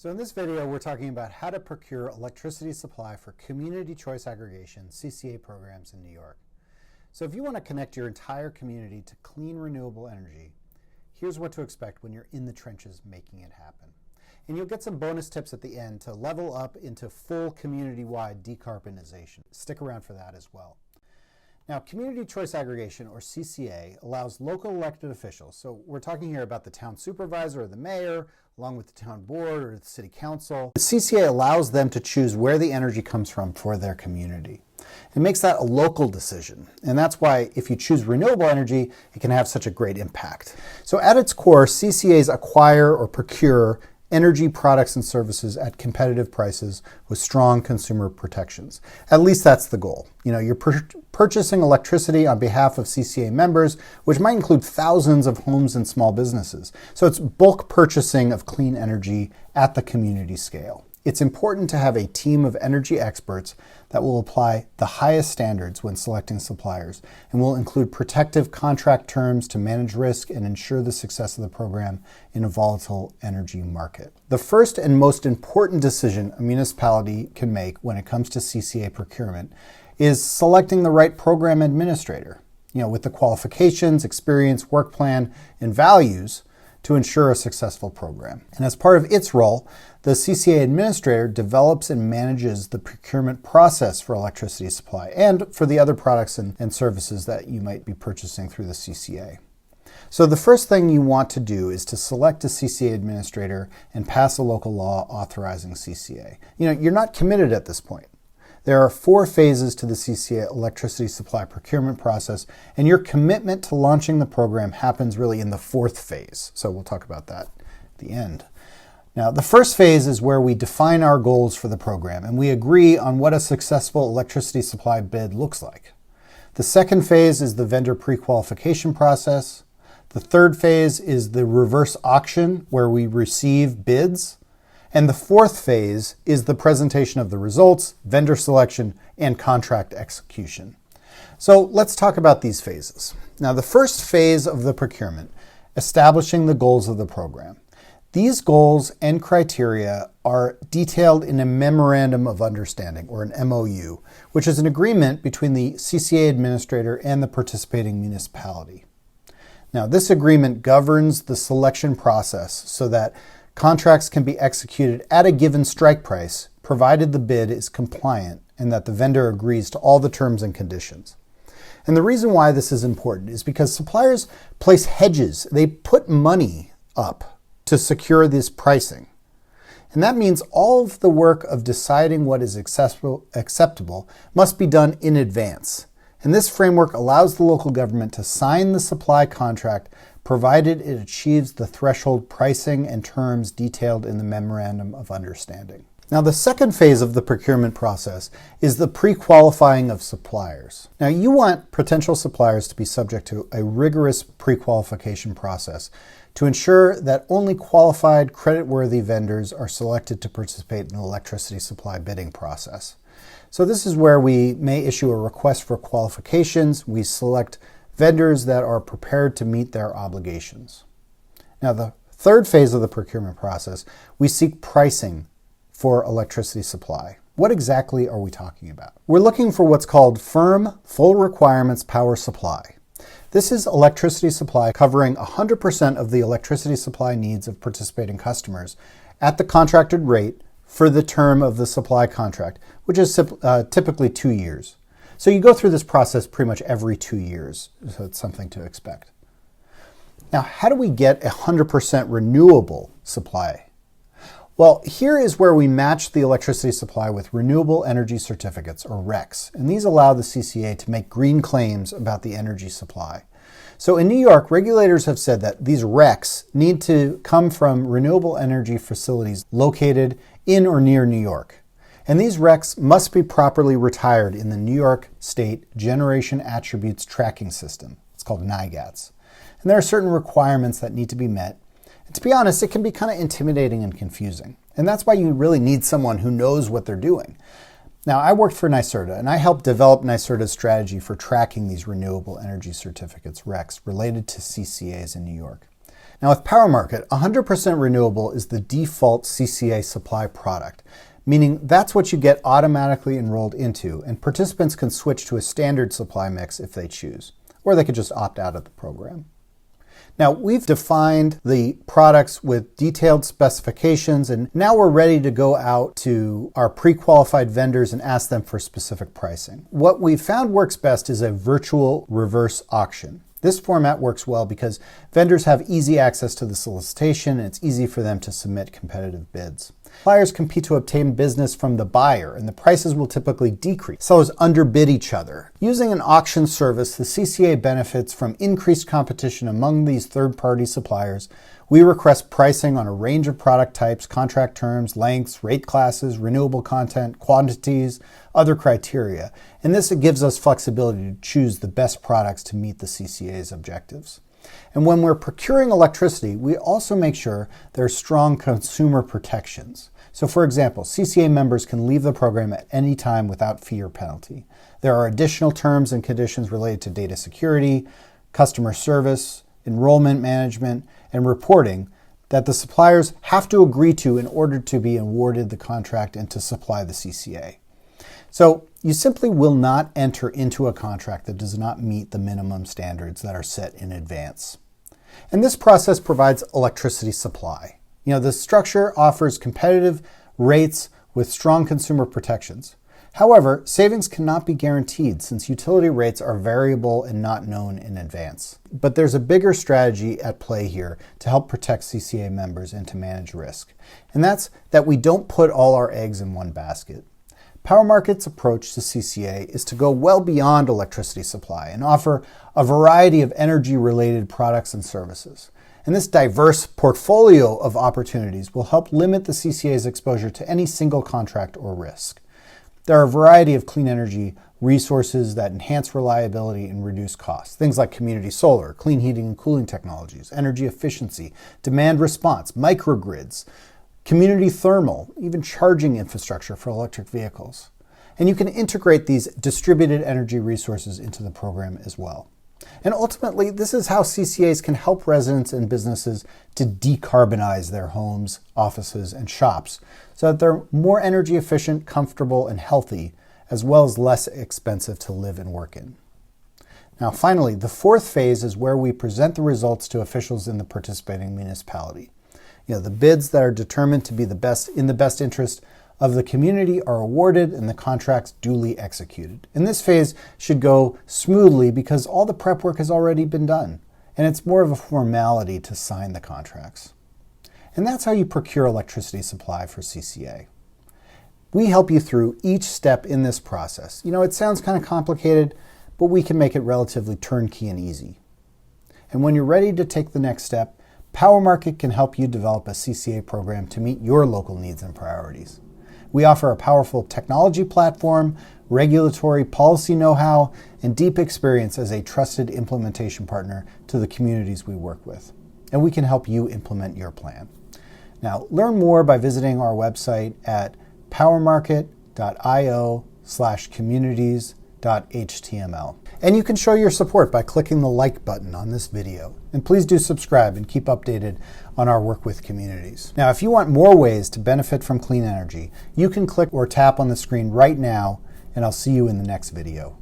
So in this video, we're talking about how to procure electricity supply for Community Choice Aggregation, CCA programs in New York. So if you want to connect your entire community to clean, renewable energy, here's what to expect when you're in the trenches making it happen. And you'll get some bonus tips at the end to level up into full community-wide decarbonization. Stick around for that as well. Now, Community Choice Aggregation, or CCA, allows local elected officials, so we're talking here about the town supervisor or the mayor, along with the town board or the city council. The CCA allows them to choose where the energy comes from for their community. It makes that a local decision, and that's why if you choose renewable energy, it can have such a great impact. So at its core, CCAs acquire or procure energy products and services at competitive prices with strong consumer protections. At least that's the goal. You know, you're purchasing electricity on behalf of CCA members, which might include thousands of homes and small businesses. So it's bulk purchasing of clean energy at the community scale. It's important to have a team of energy experts that will apply the highest standards when selecting suppliers and will include protective contract terms to manage risk and ensure the success of the program in a volatile energy market. The first and most important decision a municipality can make when it comes to CCA procurement is selecting the right program administrator, with the qualifications, experience, work plan, and values to ensure a successful program. And as part of its role, the CCA administrator develops and manages the procurement process for electricity supply and for the other products and services that you might be purchasing through the CCA. So the first thing you want to do is to select a CCA administrator and pass a local law authorizing CCA. You're not committed at this point. There are 4 phases to the CCA electricity supply procurement process, and your commitment to launching the program happens really in the 4th phase. So we'll talk about that at the end. Now, the first phase is where we define our goals for the program, and we agree on what a successful electricity supply bid looks like. The second phase is the vendor pre-qualification process. The third phase is the reverse auction, where we receive bids. And the 4th phase is the presentation of the results, vendor selection, and contract execution. So let's talk about these phases. Now, the first phase of the procurement, establishing the goals of the program. These goals and criteria are detailed in a Memorandum of Understanding, or an MOU, which is an agreement between the CCA administrator and the participating municipality. Now, this agreement governs the selection process so that contracts can be executed at a given strike price, provided the bid is compliant and that the vendor agrees to all the terms and conditions. And the reason why this is important is because suppliers place hedges. They put money up to secure this pricing. And that means all of the work of deciding what is acceptable must be done in advance. And this framework allows the local government to sign the supply contract provided it achieves the threshold pricing and terms detailed in the Memorandum of Understanding. Now, the second phase of the procurement process is the pre-qualifying of suppliers. Now, you want potential suppliers to be subject to a rigorous pre-qualification process to ensure that only qualified, creditworthy vendors are selected to participate in the electricity supply bidding process. So this is where we may issue a request for qualifications. We select vendors that are prepared to meet their obligations. Now, the third phase of the procurement process, we seek pricing for electricity supply. What exactly are we talking about? We're looking for what's called firm, full requirements power supply. This is electricity supply covering 100% of the electricity supply needs of participating customers at the contracted rate for the term of the supply contract, which is typically 2 years. So you go through this process pretty much every 2 years, so it's something to expect. Now, how do we get 100% renewable supply? Well, here is where we match the electricity supply with renewable energy certificates, or RECs, and these allow the CCA to make green claims about the energy supply. So in New York, regulators have said that these RECs need to come from renewable energy facilities located in or near New York. And these RECs must be properly retired in the New York State Generation Attributes Tracking System. It's called NIGATS. And there are certain requirements that need to be met. And to be honest, it can be kind of intimidating and confusing. And that's why you really need someone who knows what they're doing. Now, I worked for NYSERDA, and I helped develop NYSERDA's strategy for tracking these renewable energy certificates, RECs, related to CCAs in New York. Now with PowerMarket, 100% renewable is the default CCA supply product, meaning that's what you get automatically enrolled into, and participants can switch to a standard supply mix if they choose, or they could just opt out of the program. Now, we've defined the products with detailed specifications, and now we're ready to go out to our pre-qualified vendors and ask them for specific pricing. What we've found works best is a virtual reverse auction. This format works well because vendors have easy access to the solicitation, and it's easy for them to submit competitive bids. Suppliers compete to obtain business from the buyer, and the prices will typically decrease. Sellers underbid each other. Using an auction service, the CCA benefits from increased competition among these third-party suppliers. We request pricing on a range of product types, contract terms, lengths, rate classes, renewable content, quantities, other criteria. And this gives us flexibility to choose the best products to meet the CCA's objectives. And when we're procuring electricity, we also make sure there are strong consumer protections. So for example, CCA members can leave the program at any time without fee or penalty. There are additional terms and conditions related to data security, customer service, enrollment management, and reporting that the suppliers have to agree to in order to be awarded the contract and to supply the CCA. So you simply will not enter into a contract that does not meet the minimum standards that are set in advance. And this process provides electricity supply. The structure offers competitive rates with strong consumer protections. However, savings cannot be guaranteed since utility rates are variable and not known in advance. But there's a bigger strategy at play here to help protect CCA members and to manage risk. And that's that we don't put all our eggs in one basket. PowerMarket's approach to CCA is to go well beyond electricity supply and offer a variety of energy-related products and services. And this diverse portfolio of opportunities will help limit the CCA's exposure to any single contract or risk. There are a variety of clean energy resources that enhance reliability and reduce costs. Things like community solar, clean heating and cooling technologies, energy efficiency, demand response, microgrids, community thermal, even charging infrastructure for electric vehicles. And you can integrate these distributed energy resources into the program as well. And ultimately, this is how CCAs can help residents and businesses to decarbonize their homes, offices, and shops so that they're more energy efficient, comfortable, and healthy, as well as less expensive to live and work in. Now, finally, the fourth phase is where we present the results to officials in the participating municipality. The bids that are determined to be in the best interest of the community are awarded and the contracts duly executed. And this phase should go smoothly because all the prep work has already been done, and it's more of a formality to sign the contracts. And that's how you procure electricity supply for CCA. We help you through each step in this process. It sounds kind of complicated, but we can make it relatively turnkey and easy. And when you're ready to take the next step, PowerMarket can help you develop a CCA program to meet your local needs and priorities. We offer a powerful technology platform, regulatory policy know-how, and deep experience as a trusted implementation partner to the communities we work with. And we can help you implement your plan. Now, learn more by visiting our website at powermarket.io/communities.html. And you can show your support by clicking the like button on this video. And please do subscribe and keep updated on our work with communities. Now, if you want more ways to benefit from clean energy, you can click or tap on the screen right now, and I'll see you in the next video.